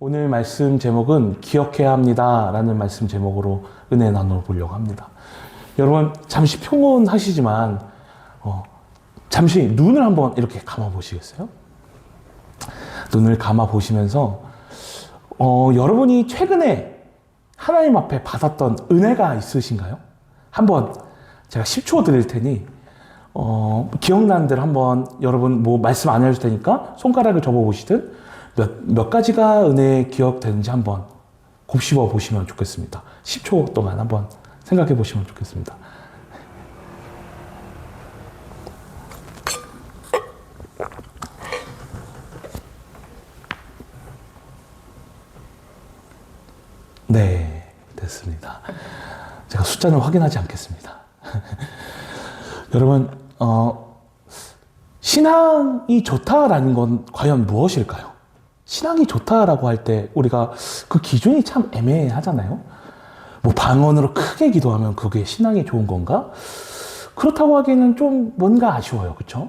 오늘 말씀 제목은 기억해야 합니다 라는 말씀 제목으로 은혜 나눠보려고 합니다. 여러분 잠시 평온하시지만 잠시 눈을 한번 이렇게 감아 보시겠어요? 눈을 감아 보시면서 여러분이 최근에 하나님 앞에 받았던 은혜가 있으신가요? 한번 제가 10초 드릴 테니 기억나는 대로 한번 여러분 말씀 안 해줄 테니까 손가락을 접어 보시든 몇 가지가 은혜 기억되는지 한번 곱씹어 보시면 좋겠습니다. 10초 동안 한번 생각해 보시면 좋겠습니다. 네, 됐습니다. 제가 숫자는 확인하지 않겠습니다. 여러분, 신앙이 좋다라는 건 과연 무엇일까요? 신앙이 좋다라고 할 때 우리가 그 기준이 참 애매하잖아요. 방언으로 크게 기도하면 그게 신앙이 좋은 건가? 그렇다고 하기에는 좀 뭔가 아쉬워요. 그렇죠?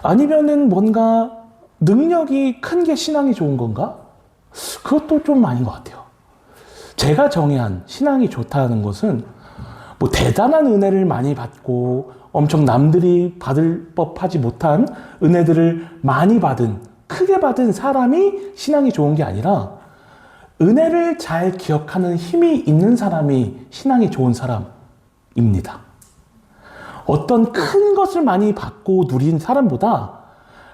아니면은 뭔가 능력이 큰 게 신앙이 좋은 건가? 그것도 좀 아닌 것 같아요. 제가 정의한 신앙이 좋다는 것은 대단한 은혜를 많이 받고 엄청 남들이 받을 법하지 못한 은혜들을 많이 받은 크게 받은 사람이 신앙이 좋은 게 아니라 은혜를 잘 기억하는 힘이 있는 사람이 신앙이 좋은 사람입니다. 어떤 큰 것을 많이 받고 누린 사람보다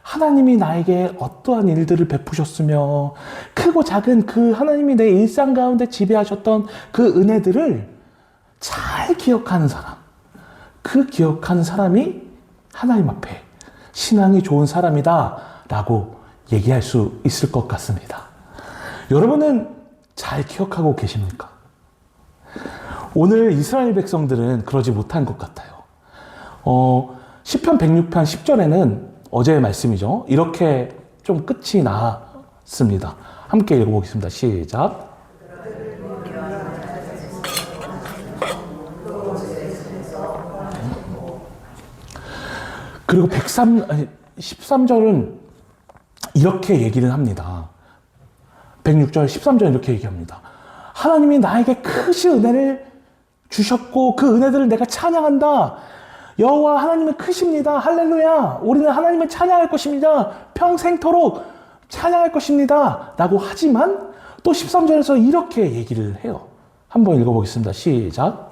하나님이 나에게 어떠한 일들을 베푸셨으며 크고 작은 그 하나님이 내 일상 가운데 지배하셨던 그 은혜들을 잘 기억하는 사람, 그 기억하는 사람이 하나님 앞에 신앙이 좋은 사람이다 라고 얘기할 수 있을 것 같습니다. 여러분은 잘 기억하고 계십니까? 오늘 이스라엘 백성들은 그러지 못한 것 같아요. 시편 106편 10절에는 어제의 말씀이죠. 이렇게 좀 끝이 났습니다. 함께 읽어보겠습니다. 시작. 그리고 13절은 이렇게 얘기를 합니다. 106절 13절 이렇게 얘기합니다. 하나님이 나에게 크신 은혜를 주셨고 그 은혜들을 내가 찬양한다. 여호와 하나님은 크십니다. 할렐루야. 우리는 하나님을 찬양할 것입니다. 평생토록 찬양할 것입니다. 라고 하지만 또 13절에서 이렇게 얘기를 해요. 한번 읽어보겠습니다. 시작.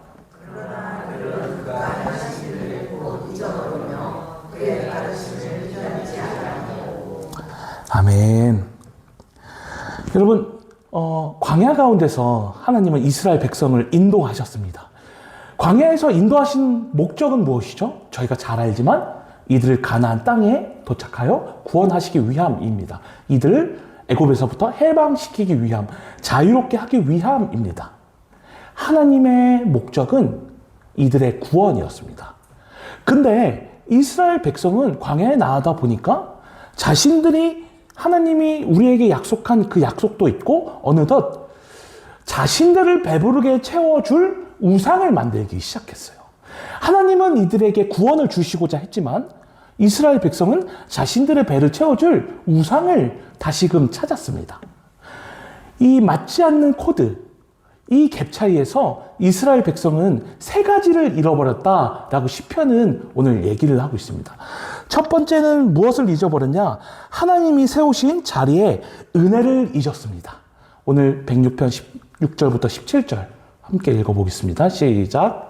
아멘. 여러분, 광야 가운데서 하나님은 이스라엘 백성을 인도하셨습니다. 광야에서 인도하신 목적은 무엇이죠? 저희가 잘 알지만 이들을 가나안 땅에 도착하여 구원하시기 위함입니다. 이들을 애굽에서부터 해방시키기 위함, 자유롭게 하기 위함입니다. 하나님의 목적은 이들의 구원이었습니다. 근데 이스라엘 백성은 광야에 나가다 보니까 자신들이 하나님이 우리에게 약속한 그 약속도 있고 어느덧 자신들을 배부르게 채워줄 우상을 만들기 시작했어요. 하나님은 이들에게 구원을 주시고자 했지만 이스라엘 백성은 자신들의 배를 채워줄 우상을 다시금 찾았습니다. 이 맞지 않는 코드, 이 갭 차이에서 이스라엘 백성은 세 가지를 잃어버렸다라고 시편은 오늘 얘기를 하고 있습니다. 첫 번째는 무엇을 잊어버렸냐? 하나님이 세우신 자리에 은혜를 잊었습니다. 오늘 106편 16절부터 17절 함께 읽어보겠습니다. 시작.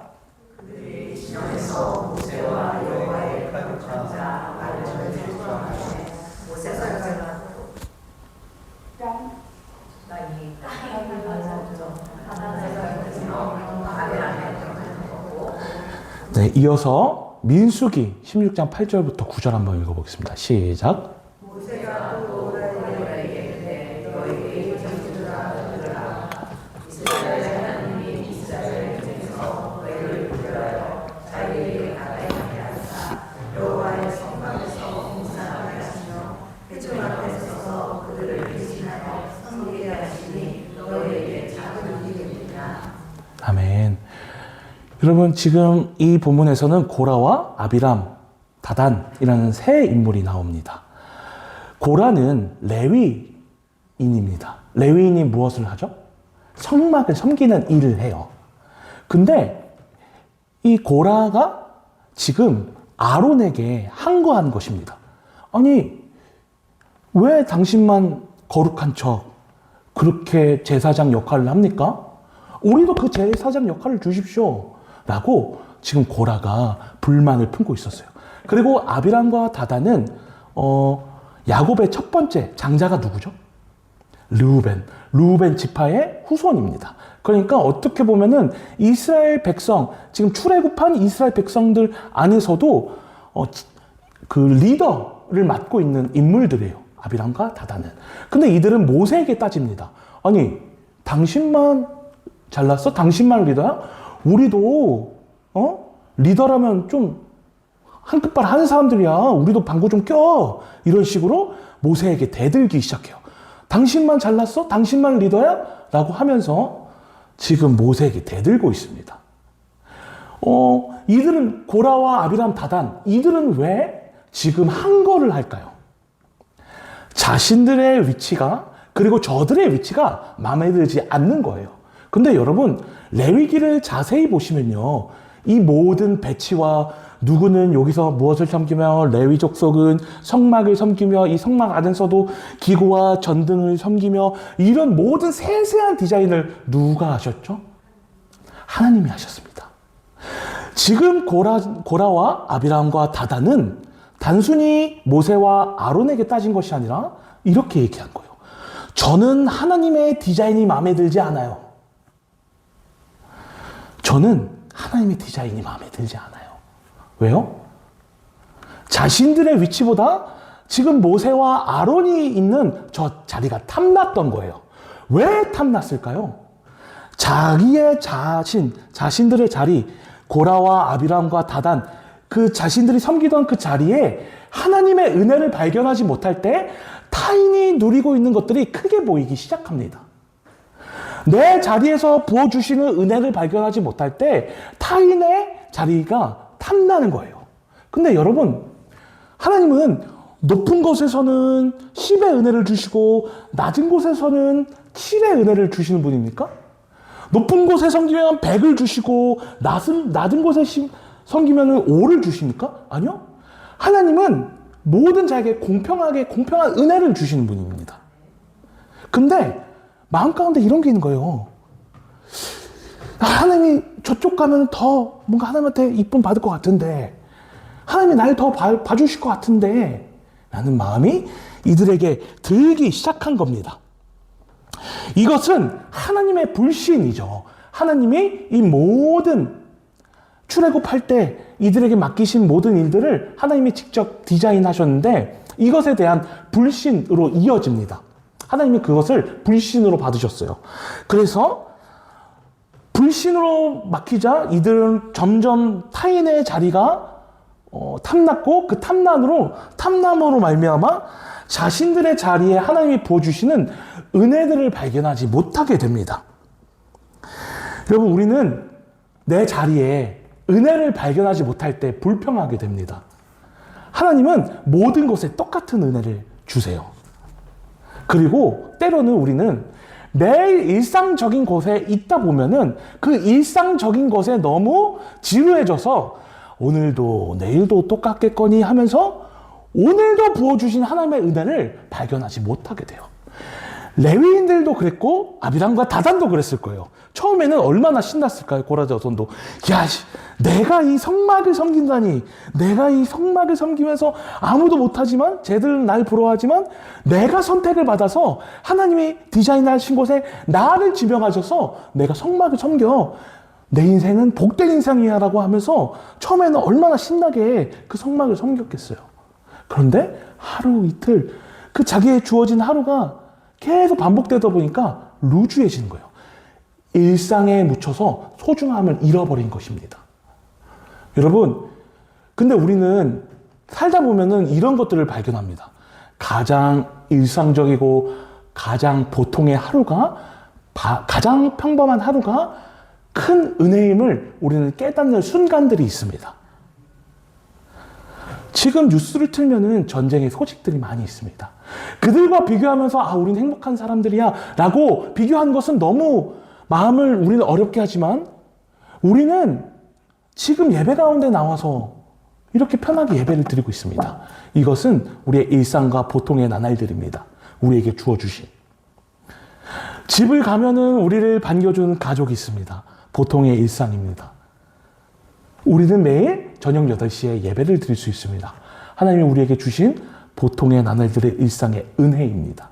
네, 이어서 민수기 16장 8절부터 9절 한번 읽어보겠습니다. 시작. 아멘. 여러분 지금 이 본문에서는 고라와 아비람, 다단이라는 세 인물이 나옵니다. 고라는 레위 레위인입니다. 레위인이 무엇을 하죠? 성막을 섬기는 일을 해요. 근데 이 고라가 지금 아론에게 항거한 것입니다. 아니, 왜 당신만 거룩한 척 그렇게 제사장 역할을 합니까? 우리도 그 제사장 역할을 주십시오. 라고 지금 고라가 불만을 품고 있었어요. 그리고 아비람과 다단은 야곱의 첫 번째 장자가 누구죠? 르우벤 지파의 후손입니다. 그러니까 어떻게 보면은 이스라엘 백성, 지금 출애굽한 이스라엘 백성들 안에서도 그 리더를 맡고 있는 인물들이에요. 아비람과 다단은. 근데 이들은 모세에게 따집니다. 아니, 당신만 잘났어? 당신만 리더야? 우리도 리더라면 좀 한 끝발 하는 사람들이야. 우리도 방구 좀 껴. 이런 식으로 모세에게 대들기 시작해요. 당신만 잘났어? 당신만 리더야? 라고 하면서 지금 모세에게 대들고 있습니다. 이들은 고라와 아비람, 다단, 이들은 왜 지금 항거를 할까요? 자신들의 위치가, 그리고 저들의 위치가 마음에 들지 않는 거예요. 근데 여러분, 레위기를 자세히 보시면요, 이 모든 배치와 누구는 여기서 무엇을 섬기며, 레위 족속은 성막을 섬기며, 이 성막 안에서도 기구와 전등을 섬기며, 이런 모든 세세한 디자인을 누가 하셨죠? 하나님이 하셨습니다. 지금 고라와 아비람과 다단은 단순히 모세와 아론에게 따진 것이 아니라 이렇게 얘기한 거예요. 저는 하나님의 디자인이 마음에 들지 않아요. 저는 하나님의 디자인이 마음에 들지 않아요. 왜요? 자신들의 위치보다 지금 모세와 아론이 있는 저 자리가 탐났던 거예요. 왜 탐났을까요? 자신들의 자리, 고라와 아비람과 다단, 그 자신들이 섬기던 그 자리에 하나님의 은혜를 발견하지 못할 때 타인이 누리고 있는 것들이 크게 보이기 시작합니다. 내 자리에서 부어주시는 은혜를 발견하지 못할 때 타인의 자리가 탐나는 거예요. 근데 여러분, 하나님은 높은 곳에서는 10의 은혜를 주시고 낮은 곳에서는 7의 은혜를 주시는 분입니까? 높은 곳에 섬기면 100을 주시고 낮은 곳에 섬기면 5를 주십니까? 아니요. 하나님은 모든 자에게 공평한 은혜를 주시는 분입니다. 근데 마음 가운데 이런 게 있는 거예요. 하나님이 저쪽 가면 더 뭔가 하나님한테 이쁨 받을 것 같은데, 하나님이 날 더 봐주실 것 같은데 라는 마음이 이들에게 들기 시작한 겁니다. 이것은 하나님의 불신이죠. 하나님이 이 모든 출애굽할 때 이들에게 맡기신 모든 일들을 하나님이 직접 디자인하셨는데 이것에 대한 불신으로 이어집니다. 하나님이 그것을 불신으로 받으셨어요. 그래서 불신으로 맡기자 이들은 점점 타인의 자리가 탐났고, 그 탐남으로 말미암아 자신들의 자리에 하나님이 부어주시는 은혜들을 발견하지 못하게 됩니다. 여러분, 우리는 내 자리에 은혜를 발견하지 못할 때 불평하게 됩니다. 하나님은 모든 것에 똑같은 은혜를 주세요. 그리고 때로는 우리는 매일 일상적인 곳에 있다 보면은 그 일상적인 것에 너무 지루해져서 오늘도 내일도 똑같겠거니 하면서 오늘도 부어주신 하나님의 은혜를 발견하지 못하게 돼요. 레위인들도 그랬고 아비람과 다단도 그랬을 거예요. 처음에는 얼마나 신났을까요? 고라 자손도. 야, 내가 이 성막을 섬긴다니, 내가 이 성막을 섬기면서 아무도 못하지만 쟤들은 날 부러워하지만 내가 선택을 받아서 하나님이 디자인하신 곳에 나를 지명하셔서 내가 성막을 섬겨, 내 인생은 복된 인생이야 라고 하면서 처음에는 얼마나 신나게 그 성막을 섬겼겠어요. 그런데 하루 이틀 그 자기의 주어진 하루가 계속 반복되다 보니까 루즈해지는 거예요. 일상에 묻혀서 소중함을 잃어버린 것입니다. 여러분, 근데 우리는 살다 보면은 이런 것들을 발견합니다. 가장 일상적이고 가장 보통의 하루가, 가장 평범한 하루가 큰 은혜임을 우리는 깨닫는 순간들이 있습니다. 지금 뉴스를 틀면은 전쟁의 소식들이 많이 있습니다. 그들과 비교하면서 우린 행복한 사람들이야 라고 비교한 것은 너무 마음을 우리는 어렵게 하지만 우리는 지금 예배 가운데 나와서 이렇게 편하게 예배를 드리고 있습니다. 이것은 우리의 일상과 보통의 나날들입니다. 우리에게 주어주신. 집을 가면은 우리를 반겨주는 가족이 있습니다. 보통의 일상입니다. 우리는 매일 저녁 8시에 예배를 드릴 수 있습니다. 하나님이 우리에게 주신 보통의 나날들의 일상의 은혜입니다.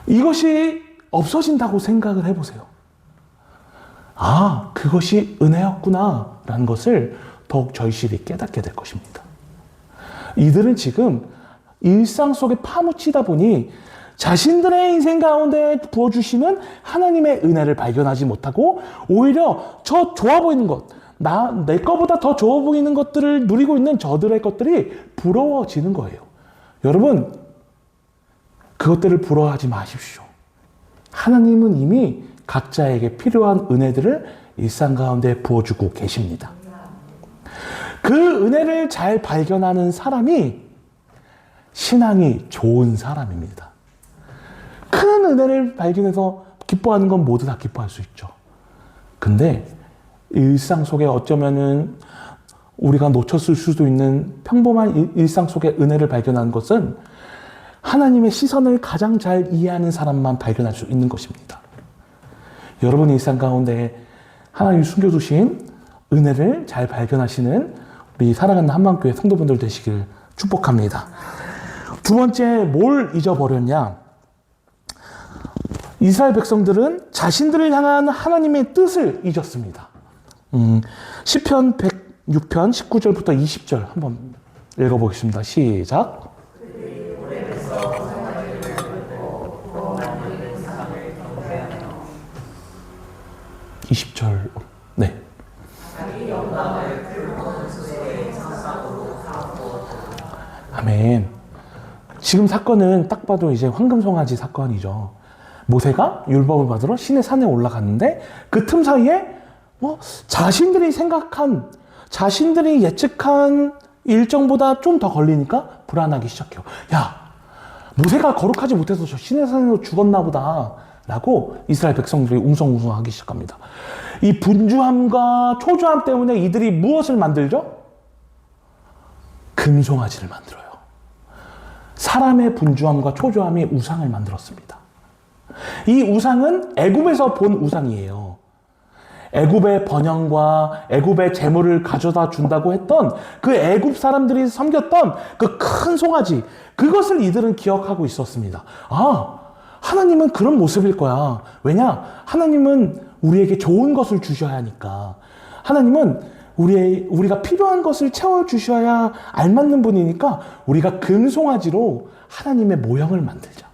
이것이 없어진다고 생각을 해보세요. 그것이 은혜였구나 라는 것을 더욱 절실히 깨닫게 될 것입니다. 이들은 지금 일상 속에 파묻히다 보니 자신들의 인생 가운데 부어주시는 하나님의 은혜를 발견하지 못하고 오히려 저 좋아 보이는 것, 내 거보다 더 좋아 보이는 것들을 누리고 있는 저들의 것들이 부러워지는 거예요. 여러분, 그것들을 부러워하지 마십시오. 하나님은 이미 각자에게 필요한 은혜들을 일상 가운데 부어주고 계십니다. 그 은혜를 잘 발견하는 사람이 신앙이 좋은 사람입니다. 큰 은혜를 발견해서 기뻐하는 건 모두 다 기뻐할 수 있죠. 근데 일상 속에 어쩌면은 우리가 놓쳤을 수도 있는 평범한 일상 속의 은혜를 발견하는 것은 하나님의 시선을 가장 잘 이해하는 사람만 발견할 수 있는 것입니다. 여러분 일상 가운데 하나님이 숨겨두신 은혜를 잘 발견하시는 우리 사랑하는 한마음교회 성도분들 되시길 축복합니다. 두 번째, 뭘 잊어버렸냐? 이스라엘 백성들은 자신들을 향한 하나님의 뜻을 잊었습니다. 시편 106편 19절부터 20절 한번 읽어보겠습니다. 시작. 20절. 네. 아멘. 지금 사건은 딱 봐도 이제 황금송아지 사건이죠. 모세가 율법을 받으러 신의 산에 올라갔는데 그 틈 사이에 자신들이 생각한, 자신들이 예측한 일정보다 좀 더 걸리니까 불안하기 시작해요. 모세가 거룩하지 못해서 저 신의 산에서 죽었나 보다 라고 이스라엘 백성들이 웅성웅성하기 시작합니다. 이 분주함과 초조함 때문에 이들이 무엇을 만들죠? 금송아지를 만들어요. 사람의 분주함과 초조함이 우상을 만들었습니다. 이 우상은 애굽에서 본 우상이에요. 애굽의 번영과 애굽의 재물을 가져다 준다고 했던 그 애굽 사람들이 섬겼던 그 큰 송아지, 그것을 이들은 기억하고 있었습니다. 하나님은 그런 모습일 거야. 왜냐? 하나님은 우리에게 좋은 것을 주셔야 하니까. 하나님은 우리가 필요한 것을 채워주셔야 알맞는 분이니까 우리가 금송아지로 하나님의 모형을 만들자.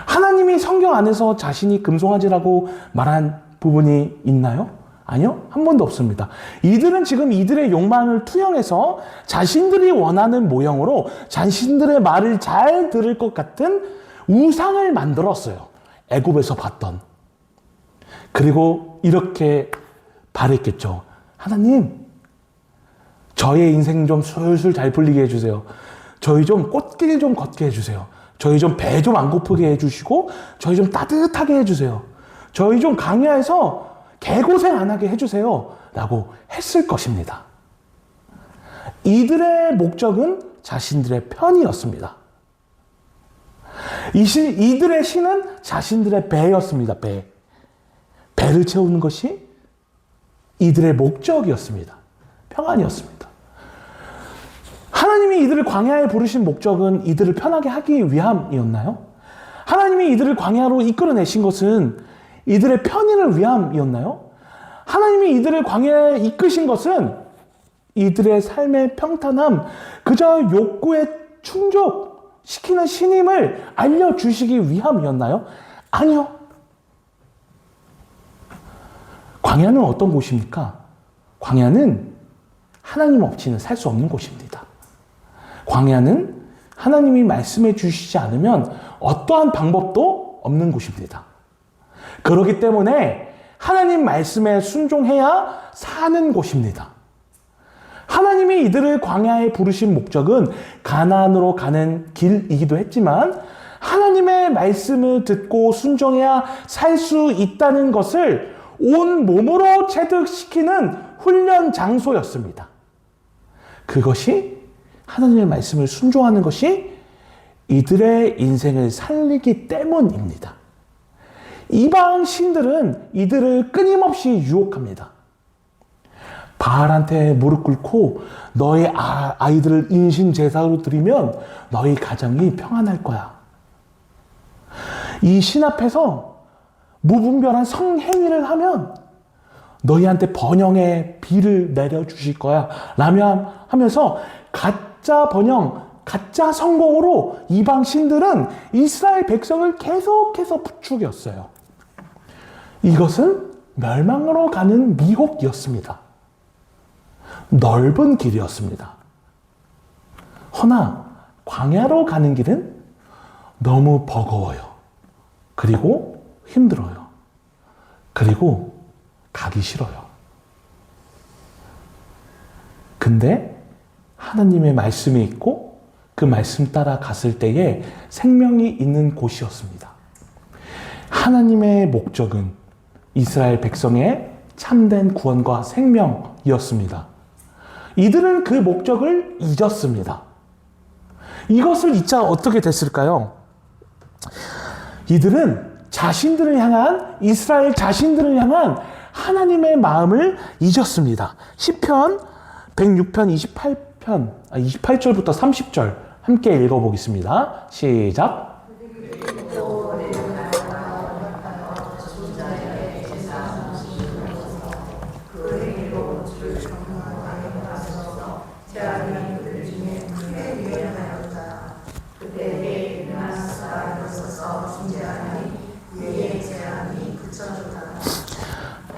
하나님이 성경 안에서 자신이 금송아지라고 말한 부분이 있나요? 아니요, 한 번도 없습니다. 이들은 지금 이들의 욕망을 투영해서 자신들이 원하는 모형으로 자신들의 말을 잘 들을 것 같은 우상을 만들었어요. 애굽에서 봤던. 그리고 이렇게 바랬겠죠. 하나님, 저의 인생 좀 술술 잘 풀리게 해주세요. 저희 좀 꽃길 좀 걷게 해주세요. 저희 좀 배 좀 안 고프게 해주시고 저희 좀 따뜻하게 해주세요. 저희 좀 강야에서 개고생 안 하게 해주세요. 라고 했을 것입니다. 이들의 목적은 자신들의 편이었습니다. 이들의 신은 자신들의 배였습니다. 배를 채우는 것이 이들의 목적이었습니다. 평안이었습니다. 하나님이 이들을 광야에 부르신 목적은 이들을 편하게 하기 위함이었나요? 하나님이 이들을 광야로 이끌어내신 것은 이들의 편의를 위함이었나요? 하나님이 이들을 광야에 이끄신 것은 이들의 삶의 평탄함, 그저 욕구에 충족시키는 신임을 알려주시기 위함이었나요? 아니요. 광야는 어떤 곳입니까? 광야는 하나님 없이는 살 수 없는 곳입니다. 광야는 하나님이 말씀해 주시지 않으면 어떠한 방법도 없는 곳입니다. 그렇기 때문에 하나님 말씀에 순종해야 사는 곳입니다. 하나님이 이들을 광야에 부르신 목적은 가나안으로 가는 길이기도 했지만 하나님의 말씀을 듣고 순종해야 살 수 있다는 것을 온 몸으로 체득시키는 훈련 장소였습니다. 그것이 하나님의 말씀을 순종하는 것이 이들의 인생을 살리기 때문입니다. 이방 신들은 이들을 끊임없이 유혹합니다. 바알한테 무릎 꿇고 너의 아이들을 인신 제사로 드리면 너희 가정이 평안할 거야. 이 신 앞에서 무분별한 성행위를 하면 너희한테 번영의 비를 내려주실 거야. 라며 하면서 가짜 번영, 가짜 성공으로 이방 신들은 이스라엘 백성을 계속해서 부추겼어요. 이것은 멸망으로 가는 미혹이었습니다. 넓은 길이었습니다. 허나 광야로 가는 길은 너무 버거워요. 그리고 힘들어요. 그리고 가기 싫어요. 근데 하나님의 말씀이 있고 그 말씀 따라 갔을 때에 생명이 있는 곳이었습니다. 하나님의 목적은 이스라엘 백성의 참된 구원과 생명이었습니다. 이들은 그 목적을 잊었습니다. 이것을 잊자 어떻게 됐을까요? 이들은 이스라엘 자신들을 향한 하나님의 마음을 잊었습니다. 시편 106편 28절부터 30절 함께 읽어보겠습니다. 시작.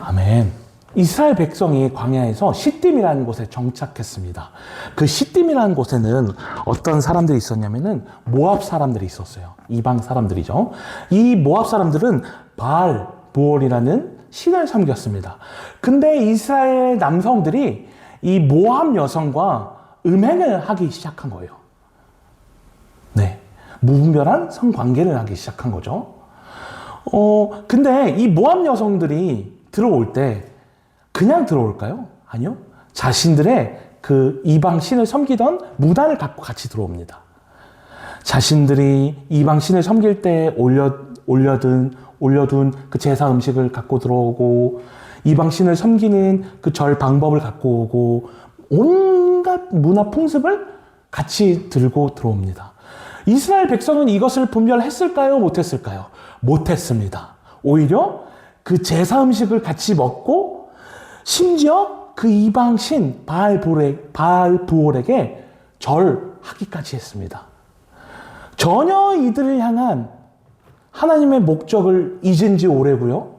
아멘. 이스라엘 백성이 광야에서 시딤이라는 곳에 정착했습니다. 그 시딤이라는 곳에는 어떤 사람들이 있었냐면은 모압 사람들이 있었어요. 이방 사람들이죠. 이 모압 사람들은 바알, 부올이라는 신을 섬겼습니다. 근데 이스라엘 남성들이 이 모압 여성과 음행을 하기 시작한 거예요. 네. 무분별한 성관계를 하기 시작한 거죠. 근데 이 모압 여성들이 들어올 때 그냥 들어올까요? 아니요. 자신들의 그 이방 신을 섬기던 무단을 갖고 같이 들어옵니다. 자신들이 이방 신을 섬길 때 올려둔 그 제사 음식을 갖고 들어오고 이방 신을 섬기는 그 절 방법을 갖고 오고 온갖 문화 풍습을 같이 들고 들어옵니다. 이스라엘 백성은 이것을 분별했을까요? 못했을까요? 못했습니다. 오히려 그 제사 음식을 같이 먹고 심지어 그 이방신 바알 부올에게 절하기까지 했습니다. 전혀 이들을 향한 하나님의 목적을 잊은 지 오래고요.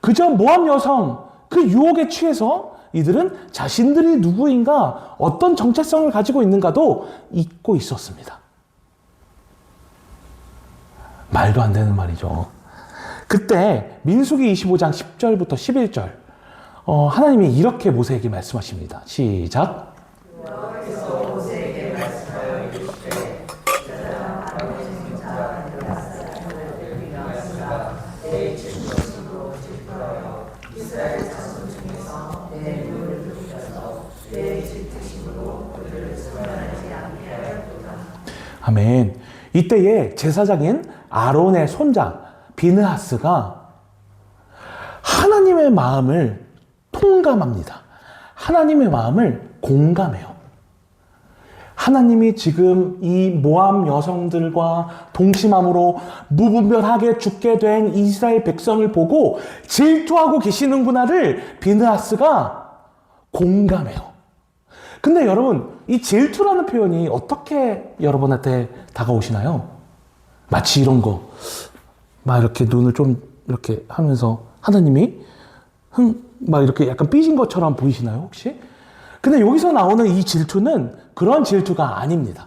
그저 모압 여성 그 유혹에 취해서 이들은 자신들이 누구인가 어떤 정체성을 가지고 있는가도 잊고 있었습니다. 말도 안 되는 말이죠. 그때 민수기 25장 10절부터 11절 하나님이 이렇게 모세에게 말씀하십니다. 시작. 아멘. 이때에 제사장인 아론의 손자 비느하스가 하나님의 마음을 통감합니다. 하나님의 마음을 공감해요. 하나님이 지금 이 모압 여성들과 동침함으로 무분별하게 죽게 된 이스라엘 백성을 보고 질투하고 계시는구나를 비느하스가 공감해요. 근데 여러분, 이 질투라는 표현이 어떻게 여러분한테 다가오시나요? 마치 이런 거, 막 이렇게 눈을 좀 이렇게 하면서 하나님이 막 이렇게 약간 삐진 것처럼 보이시나요, 혹시? 근데 여기서 나오는 이 질투는 그런 질투가 아닙니다.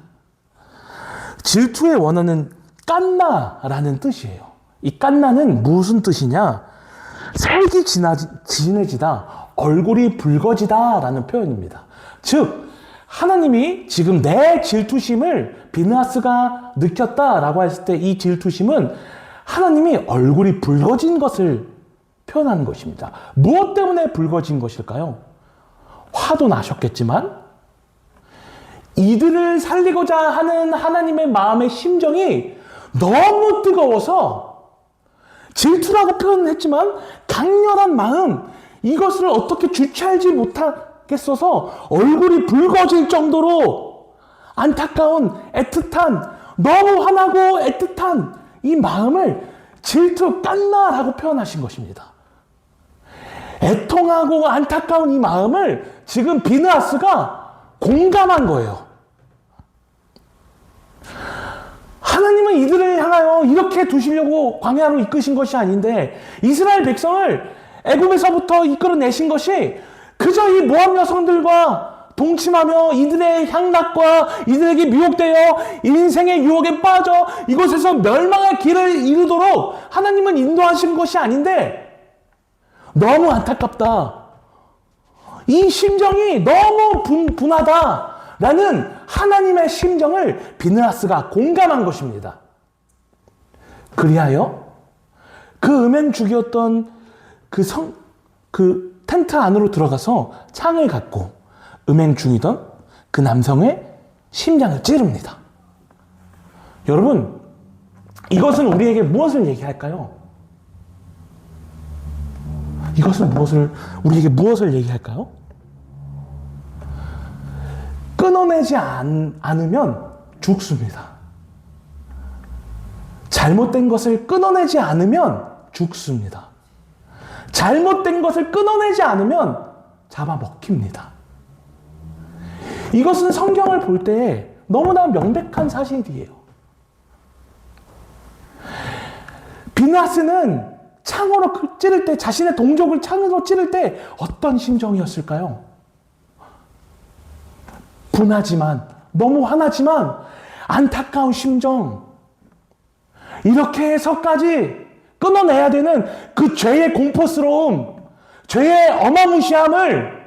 질투의 원어는 깐나라는 뜻이에요. 이 깐나는 무슨 뜻이냐? 색이 진해지다, 얼굴이 붉어지다라는 표현입니다. 즉 하나님이 지금 내 질투심을 비느하스가 느꼈다라고 했을 때 이 질투심은 하나님이 얼굴이 붉어진 것을 표현하는 것입니다. 무엇 때문에 붉어진 것일까요? 화도 나셨겠지만 이들을 살리고자 하는 하나님의 마음의 심정이 너무 뜨거워서 질투라고 표현은 했지만 강렬한 마음, 이것을 어떻게 주체하지 못하겠어서 얼굴이 붉어질 정도로 안타까운, 애틋한, 너무 화나고 애틋한 이 마음을 질투 깐나라고 표현하신 것입니다. 애통하고 안타까운 이 마음을 지금 비느하스가 공감한 거예요. 하나님은 이들을 향하여 이렇게 두시려고 광야로 이끄신 것이 아닌데 이스라엘 백성을 애굽에서부터 이끌어내신 것이 그저 이 모압 여성들과 동침하며 이들의 향락과 이들에게 미혹되어 인생의 유혹에 빠져 이곳에서 멸망의 길을 이루도록 하나님은 인도하신 것이 아닌데 너무 안타깝다. 이 심정이 너무 분하다라는 하나님의 심정을 비느하스가 공감한 것입니다. 그리하여 그 음행죽이었던 그 텐트 안으로 들어가서 창을 갖고 음행중이던 그 남성의 심장을 찌릅니다. 여러분, 이것은 우리에게 무엇을 얘기할까요? 우리에게 무엇을 얘기할까요? 끊어내지 않으면 죽습니다. 잘못된 것을 끊어내지 않으면 죽습니다. 잘못된 것을 끊어내지 않으면 잡아먹힙니다. 이것은 성경을 볼 때 너무나 명백한 사실이에요. 비느하스는 창으로 찌를 때, 자신의 동족을 창으로 찌를 때 어떤 심정이었을까요? 분하지만, 너무 화나지만 안타까운 심정. 이렇게 해서까지 끊어내야 되는 그 죄의 공포스러움, 죄의 어마무시함을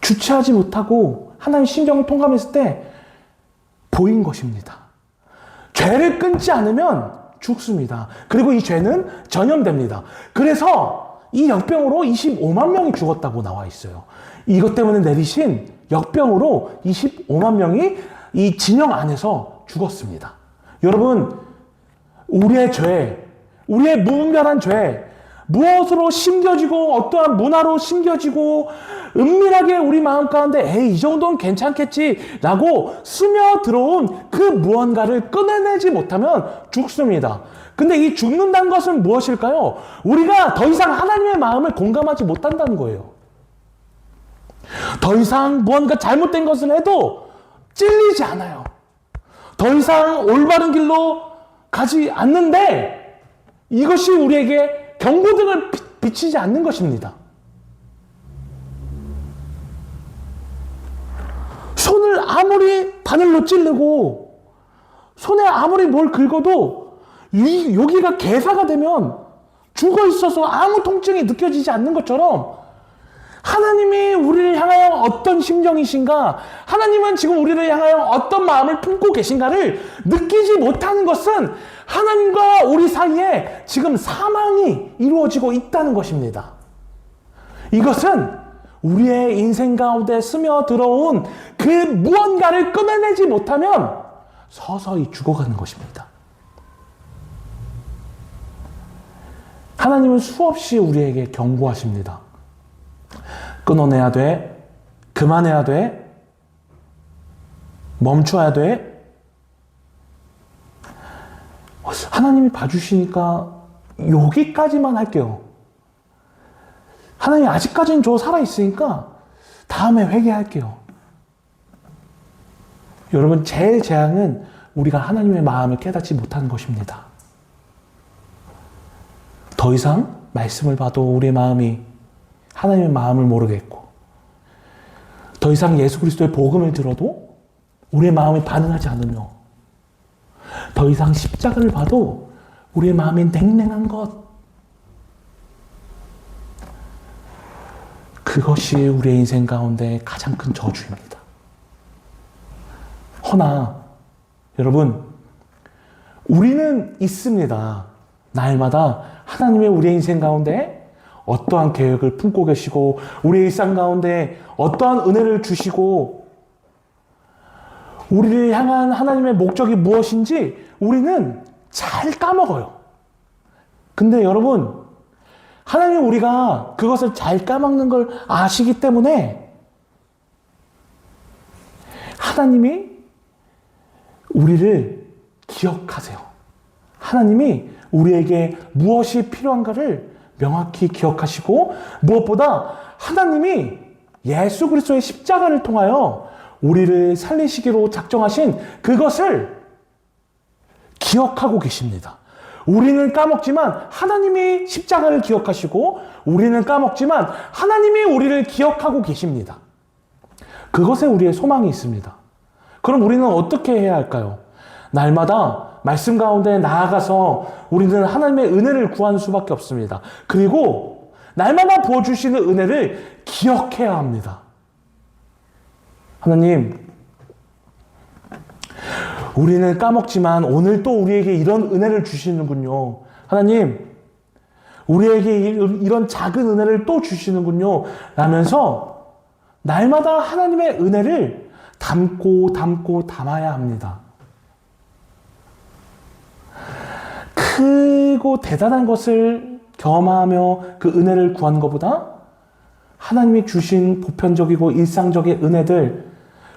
주체하지 못하고 하나님 심정을 통감했을 때 보인 것입니다. 죄를 끊지 않으면 죽습니다. 그리고 이 죄는 전염됩니다. 그래서 이 역병으로 25만 명이 죽었다고 나와 있어요. 이것 때문에 내리신 역병으로 25만 명이 이 진영 안에서 죽었습니다. 여러분, 우리의 죄, 우리의 무분별한 죄, 무엇으로 심겨지고 어떠한 문화로 심겨지고 은밀하게 우리 마음 가운데 에이, 이 정도는 괜찮겠지 라고 스며들어온 그 무언가를 끊어내지 못하면 죽습니다. 근데 이 죽는다는 것은 무엇일까요? 우리가 더 이상 하나님의 마음을 공감하지 못한다는 거예요. 더 이상 무언가 잘못된 것을 해도 찔리지 않아요. 더 이상 올바른 길로 가지 않는데 이것이 우리에게 경고등을 비치지 않는 것입니다. 손을 아무리 바늘로 찌르고 손에 아무리 뭘 긁어도 여기가 괴사가 되면 죽어 있어서 아무 통증이 느껴지지 않는 것처럼 하나님이 우리를 향하여 어떤 심정이신가, 하나님은 지금 우리를 향하여 어떤 마음을 품고 계신가를 느끼지 못하는 것은 하나님과 우리 사이에 지금 사망이 이루어지고 있다는 것입니다. 이것은 우리의 인생 가운데 스며들어온 그 무언가를 끊어내지 못하면 서서히 죽어가는 것입니다. 하나님은 수없이 우리에게 경고하십니다. 끊어내야 돼, 그만해야 돼, 멈춰야 돼. 하나님이 봐주시니까 여기까지만 할게요. 하나님 아직까지는 저 살아있으니까 다음에 회개할게요. 여러분, 제일 재앙은 우리가 하나님의 마음을 깨닫지 못하는 것입니다. 더 이상 말씀을 봐도 우리의 마음이 하나님의 마음을 모르겠고, 더 이상 예수 그리스도의 복음을 들어도 우리의 마음이 반응하지 않으며, 더 이상 십자가를 봐도 우리의 마음이 냉랭한 것, 그것이 우리의 인생 가운데 가장 큰 저주입니다. 허나 여러분, 우리는 있습니다. 날마다 하나님의 우리의 인생 가운데 어떠한 계획을 품고 계시고 우리의 일상 가운데 어떠한 은혜를 주시고 우리를 향한 하나님의 목적이 무엇인지 우리는 잘 까먹어요. 근데 여러분, 하나님이 우리가 그것을 잘 까먹는 걸 아시기 때문에 하나님이 우리를 기억하세요. 하나님이 우리에게 무엇이 필요한가를 명확히 기억하시고 무엇보다 하나님이 예수 그리스도의 십자가를 통하여 우리를 살리시기로 작정하신 그것을 기억하고 계십니다. 우리는 까먹지만 하나님이 십자가를 기억하시고 우리는 까먹지만 하나님이 우리를 기억하고 계십니다. 그것에 우리의 소망이 있습니다. 그럼 우리는 어떻게 해야 할까요? 날마다 말씀 가운데 나아가서 우리는 하나님의 은혜를 구하는 수밖에 없습니다. 그리고 날마다 부어주시는 은혜를 기억해야 합니다. 하나님, 우리는 까먹지만 오늘 또 우리에게 이런 은혜를 주시는군요. 하나님, 우리에게 이런 작은 은혜를 또 주시는군요. 라면서 날마다 하나님의 은혜를 담고 담아야 합니다. 크고 대단한 것을 경험하며 그 은혜를 구하는 것보다 하나님이 주신 보편적이고 일상적인 은혜들,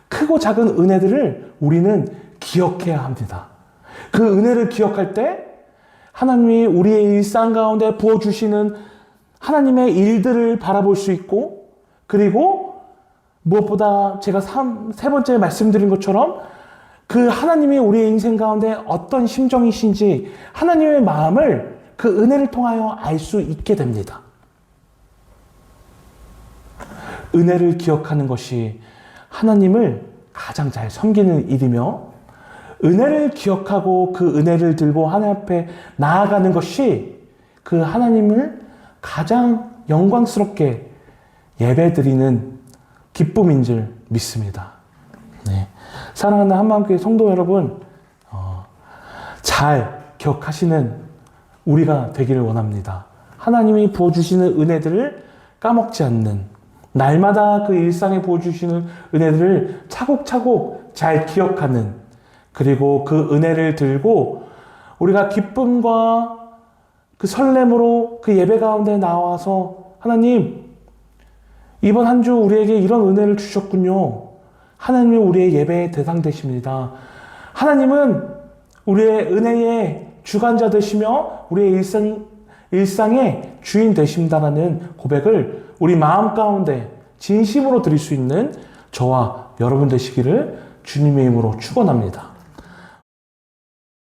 크고 작은 은혜들을 우리는 기억해야 합니다. 그 은혜를 기억할 때 하나님이 우리의 일상 가운데 부어주시는 하나님의 일들을 바라볼 수 있고, 그리고 무엇보다 제가 세 번째 말씀드린 것처럼 그 하나님이 우리의 인생 가운데 어떤 심정이신지 하나님의 마음을 그 은혜를 통하여 알 수 있게 됩니다. 은혜를 기억하는 것이 하나님을 가장 잘 섬기는 일이며, 은혜를 기억하고 그 은혜를 들고 하나님 앞에 나아가는 것이 그 하나님을 가장 영광스럽게 예배드리는 기쁨인 줄 믿습니다. 네. 사랑하는 한마음교회 성도 여러분, 잘 기억하시는 우리가 되기를 원합니다. 하나님이 부어주시는 은혜들을 까먹지 않는, 날마다 그 일상에 부어주시는 은혜들을 차곡차곡 잘 기억하는, 그리고 그 은혜를 들고 우리가 기쁨과 그 설렘으로 그 예배 가운데 나와서 하나님, 이번 한 주 우리에게 이런 은혜를 주셨군요. 하나님이 우리의 예배의 대상 되십니다. 하나님은 우리의 은혜의 주관자 되시며 우리의 일상의 주인 되신다라는 고백을 우리 마음 가운데 진심으로 드릴 수 있는 저와 여러분 되시기를 주님의 이름으로 축원합니다.